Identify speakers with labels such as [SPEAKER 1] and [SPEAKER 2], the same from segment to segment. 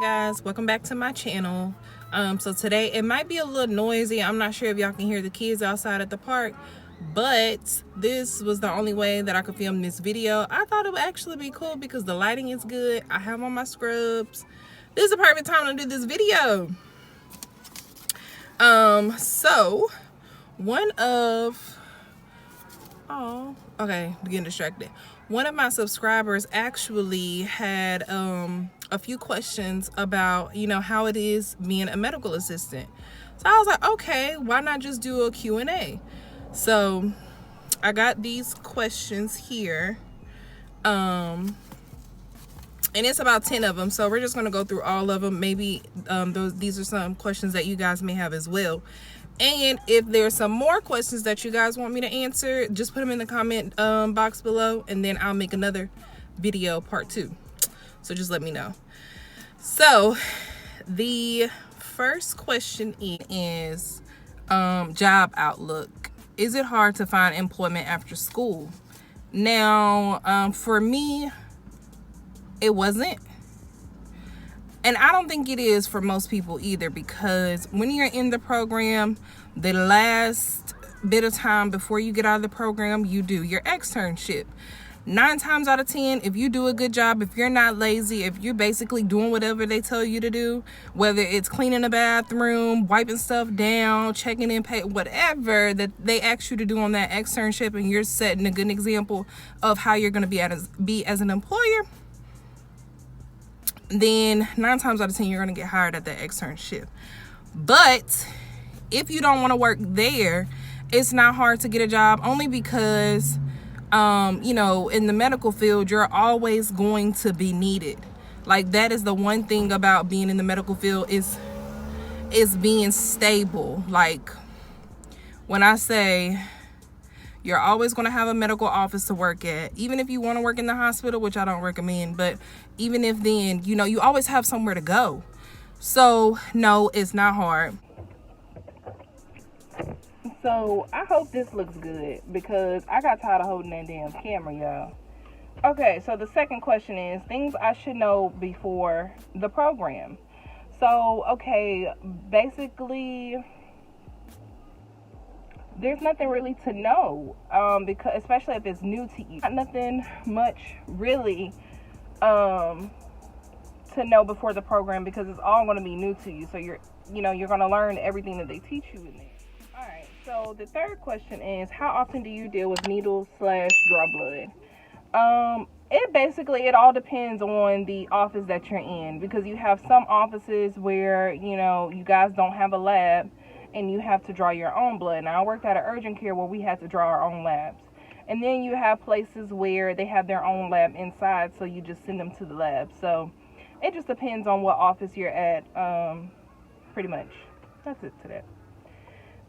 [SPEAKER 1] Guys, welcome back to my channel. So today it might be a little noisy. I'm not sure if y'all can hear the kids outside at the park, but this was the only way that I could film this video. I thought it would actually be cool because the lighting is good. I have on my scrubs. This is the perfect time to do this video. So one of getting distracted. One of my subscribers actually had a few questions about, how it is being a medical assistant. So I was like, okay, why not just do a Q&A? So I got these questions here. And it's about 10 of them. So we're just going to go through all of them. Maybe these are some questions that you guys may have as well. And if there's some more questions that you guys want me to answer, just put them in the comment box below, and then I'll make another video part 2. So just let me know. So the first question is job outlook. Is it hard to find employment after school? Now, for me, it wasn't. And I don't think it is for most people either, because when you're in the program, the last bit of time before you get out of the program, you do your externship. 9 times out of 10, if you do a good job, if you're not lazy, if you're basically doing whatever they tell you to do, whether it's cleaning the bathroom, wiping stuff down, checking in pay, whatever that they ask you to do on that externship, and you're setting a good example of how you're going to be as an employer, then 9 times out of 10 you're going to get hired at that externship. But if you don't want to work there, it's not hard to get a job, only because in the medical field, you're always going to be needed. Like, that is the one thing about being in the medical field, is being stable. Like, when I say you're always going to have a medical office to work at, even if you want to work in the hospital, which I don't recommend, but even if then, you always have somewhere to go. So no, it's not hard. So I hope this looks good, because I got tired of holding that damn camera, y'all. Okay, so the second question is things I should know before the program. So, okay, basically, there's nothing really to know, because especially if it's new to you, not nothing much really to know before the program, because it's all going to be new to you. So you're going to learn everything that they teach you in there. All right. So the third question is, how often do you deal with needles/draw blood? It all depends on the office that you're in, because you have some offices where you guys don't have a lab, and you have to draw your own blood. Now, I worked at an urgent care where we had to draw our own labs. And then you have places where they have their own lab inside, so you just send them to the lab. So it just depends on what office you're at, pretty much. That's it to that.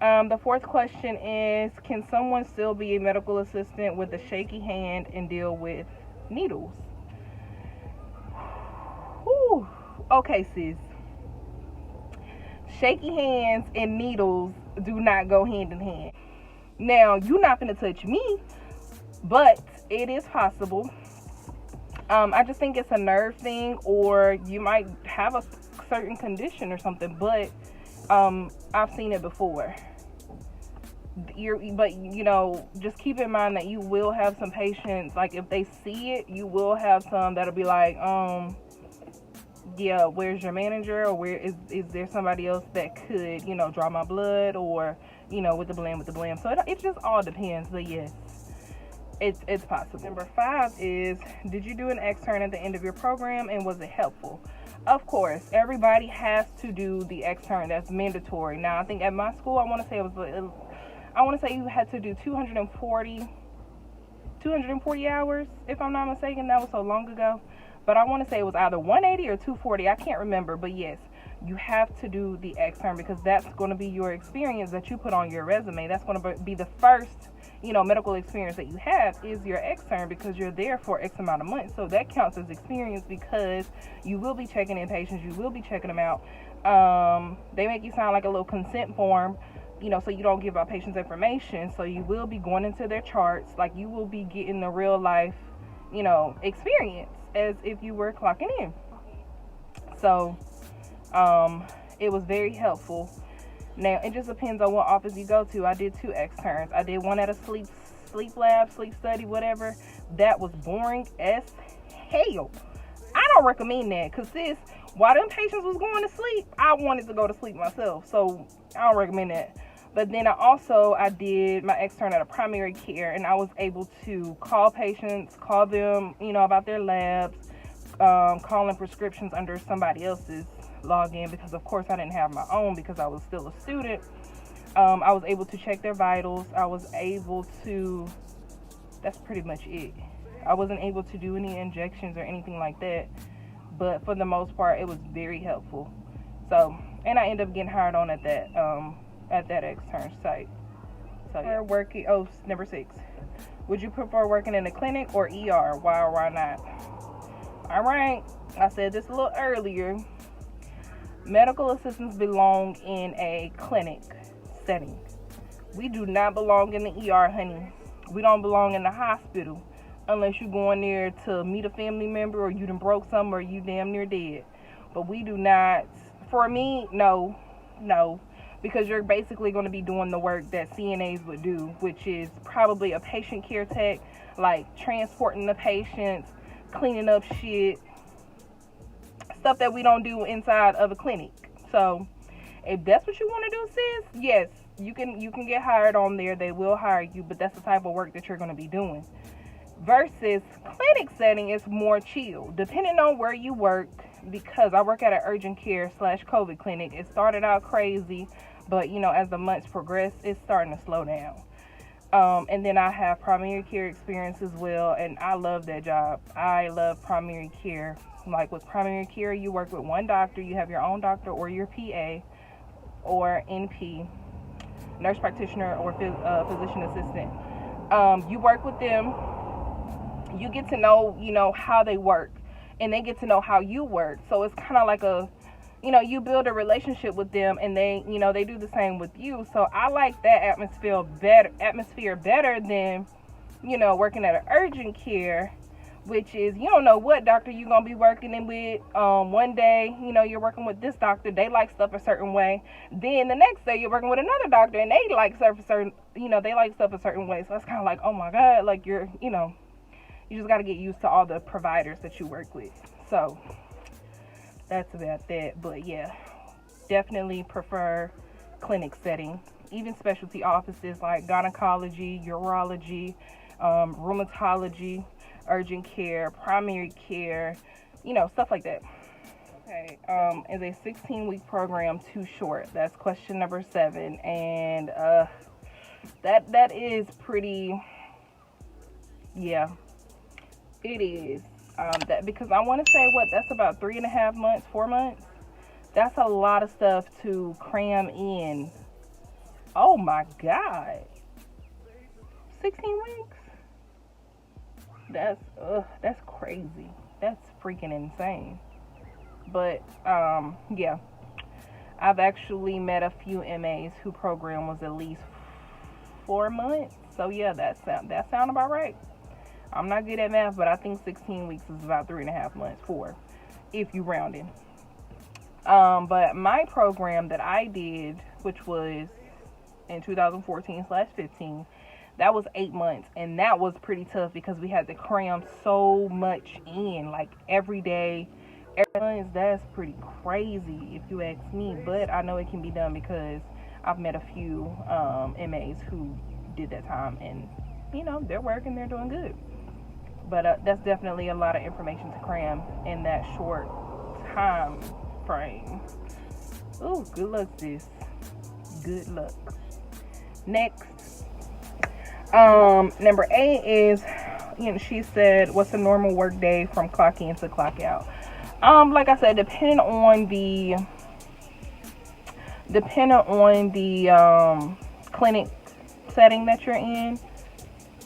[SPEAKER 1] The fourth question is, can someone still be a medical assistant with a shaky hand and deal with needles? Whew. Okay, sis. Shaky hands and needles do not go hand in hand. Now, you're not going to touch me, but it is possible. I just think it's a nerve thing, or you might have a certain condition or something, but I've seen it before. Just keep in mind that you will have some patients, like if they see it, you will have some that'll be like, yeah, where's your manager, or where is there somebody else that could, draw my blood, or, with the blam. So it just all depends, but yes, it's possible. Number 5 is, did you do an extern at the end of your program, and was it helpful? Of course, everybody has to do the extern. That's mandatory. Now, I think at my school, I want to say you had to do 240 hours, if I'm not mistaken. That was so long ago. But I want to say it was either 180 or 240. I can't remember. But yes, you have to do the extern, because that's going to be your experience that you put on your resume. That's going to be the first, medical experience that you have, is your extern, because you're there for X amount of months. So that counts as experience, because you will be checking in patients. You will be checking them out. They make you sign like a little consent form, so you don't give out patients' information. So you will be going into their charts. Like, you will be getting the real life, experience, as if you were clocking in. So it was very helpful. Now, it just depends on what office you go to. I did 2 externs. I did one at a sleep lab, sleep study, whatever. That was boring as hell. I don't recommend that, because sis, while them patients was going to sleep, I wanted to go to sleep myself. So I don't recommend that. But then I did my extern at a primary care, and I was able to call patients, call them, about their labs, calling prescriptions under somebody else's login, because of course I didn't have my own because I was still a student. I was able to check their vitals. I was able to, that's pretty much it. I wasn't able to do any injections or anything like that, but for the most part, it was very helpful. So, and I ended up getting hired on at that extern site. So yeah. Working. Oh, number 6. Would you prefer working in a clinic or ER? Why or why not? All right. I said this a little earlier. Medical assistants belong in a clinic setting. We do not belong in the ER, honey. We don't belong in the hospital unless you go in there to meet a family member, or you done broke something, or you damn near dead. But we do not. For me, no, because you're basically going to be doing the work that CNAs would do, which is probably a patient care tech, like transporting the patients, cleaning up shit, stuff that we don't do inside of a clinic. So if that's what you want to do, sis, yes, you can get hired on there. They will hire you, but that's the type of work that you're going to be doing. Versus clinic setting is more chill, depending on where you work, because I work at an urgent care / COVID clinic. It started out crazy, but as the months progress, it's starting to slow down. And then I have primary care experience as well, and I love that job. I love primary care. Like with primary care, you work with one doctor. You have your own doctor or your PA or NP, nurse practitioner, or physician assistant. You work with them. You get to know, how they work, and they get to know how you work. So it's kind of like you build a relationship with them, and they do the same with you. So I like that atmosphere better than, working at an urgent care, which is, you don't know what doctor you're going to be working in with. One day, you're working with this doctor. They like stuff a certain way. Then the next day you're working with another doctor, and they like stuff a certain way. So it's kind of like, oh my God, like you're, you just got to get used to all the providers that you work with. So that's about that. But yeah, definitely prefer clinic setting. Even specialty offices like gynecology, urology, rheumatology, urgent care, primary care, stuff like that. Okay, is a 16-week program too short? That's question number 7. And that is pretty, yeah, it is. That, because I want to say, that's about 3.5 months, 4 months. That's a lot of stuff to cram in. Oh my God, 16 weeks. That's crazy. That's freaking insane. But yeah, I've actually met a few MAs who program was at least 4 months. So yeah, that sound about right. I'm not good at math, but I think 16 weeks is about 3.5 months, 4, if you round in. But my program that I did, which was in 2014/15, that was 8 months, and that was pretty tough because we had to cram so much in, like every day, every month. That's pretty crazy if you ask me, but I know it can be done because I've met a few MAs who did that time, and they're working, they're doing good. But that's definitely a lot of information to cram in that short time frame. Oh, good luck, sis. Good luck. Next, number 8 is, she said, what's a normal work day from clock in to clock out? Like I said, depending on the clinic setting that you're in.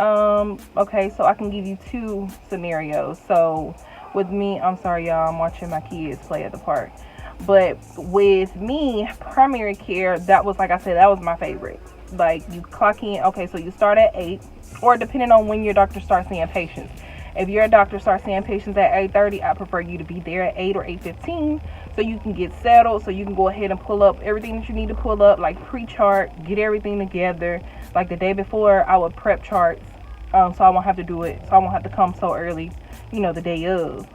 [SPEAKER 1] Okay, so I can give you 2 scenarios. So with me, I'm sorry y'all, I'm watching my kids play at the park. But with me, primary care, that was, like I said, that was my favorite. Like, you clock in, okay, so you start at 8, or depending on when your doctor starts seeing patients. If your doctor starts seeing patients at 8:30, I prefer you to be there at 8 or 8:15 so you can get settled, so you can go ahead and pull up everything that you need to pull up, like pre-chart, get everything together. Like the day before, I would prep charts, so I won't have to do it, so I won't have to come so early, the day of.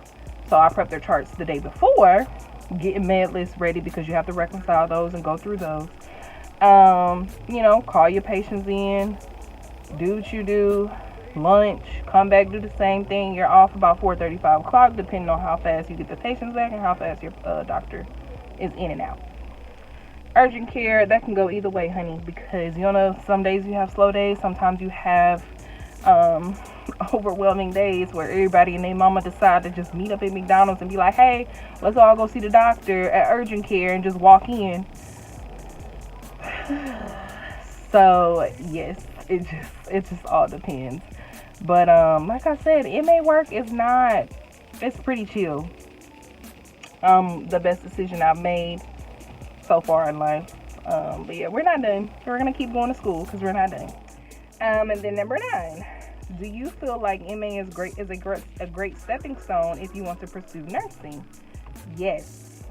[SPEAKER 1] So I prep their charts the day before, getting med lists ready because you have to reconcile those and go through those. Call your patients in, do what you do, lunch, come back, do the same thing. You're off about 4:30, 5 o'clock, depending on how fast you get the patients back and how fast your doctor is in and out. Urgent care, that can go either way, honey, because some days you have slow days, sometimes you have overwhelming days where everybody and their mama decide to just meet up at McDonald's and be like, hey, let's all go see the doctor at urgent care, and just walk in. So yes, it just all depends. But like I said, MA work is it's pretty chill. The best decision I've made so far in life. But yeah, we're not done. We're gonna keep going to school because we're not done. And then number 9, do you feel like MA is a great stepping stone if you want to pursue nursing? Yes.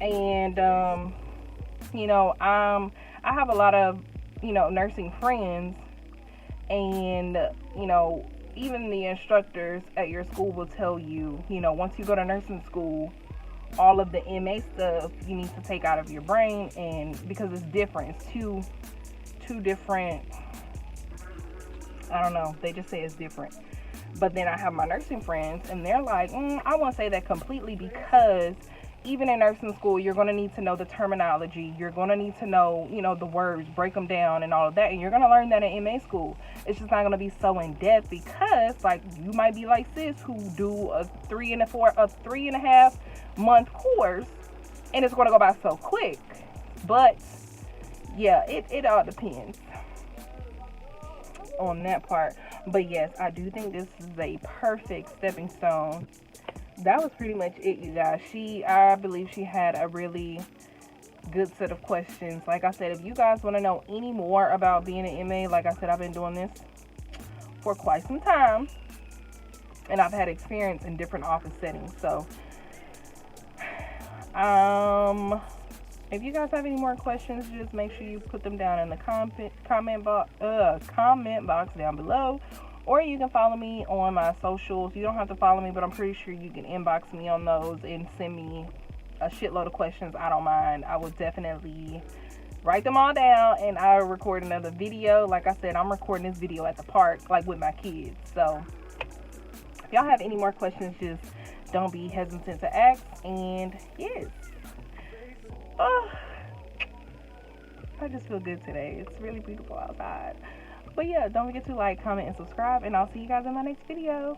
[SPEAKER 1] And I have a lot of nursing friends, and even the instructors at your school will tell you, once you go to nursing school, all of the MA stuff you need to take out of your brain, and because it's different, it's two different, I don't know, they just say it's different. But then I have my nursing friends, and they're like, I won't say that completely, because even in nursing school, you're going to need to know the terminology. You're going to need to know, the words, break them down and all of that. And you're going to learn that in MA school. It's just not going to be so in depth, because like you might be like sis, who do a 3.5 month course, and it's going to go by so quick. But yeah, it all depends on that part. But yes, I do think this is a perfect stepping stone. That was pretty much it, you guys. I believe she had a really good set of questions. Like I said, if you guys want to know any more about being an MA, like I said, I've been doing this for quite some time, and I've had experience in different office settings. So if you guys have any more questions, just make sure you put them down in the comment box down below. Or you can follow me on my socials. You don't have to follow me, but I'm pretty sure you can inbox me on those and send me a shitload of questions. I don't mind. I will definitely write them all down, and I'll record another video. Like I said, I'm recording this video at the park, like with my kids. So if y'all have any more questions, just don't be hesitant to ask. And yes, I just feel good today. It's really beautiful outside. But yeah, don't forget to like, comment, and subscribe, and I'll see you guys in my next video.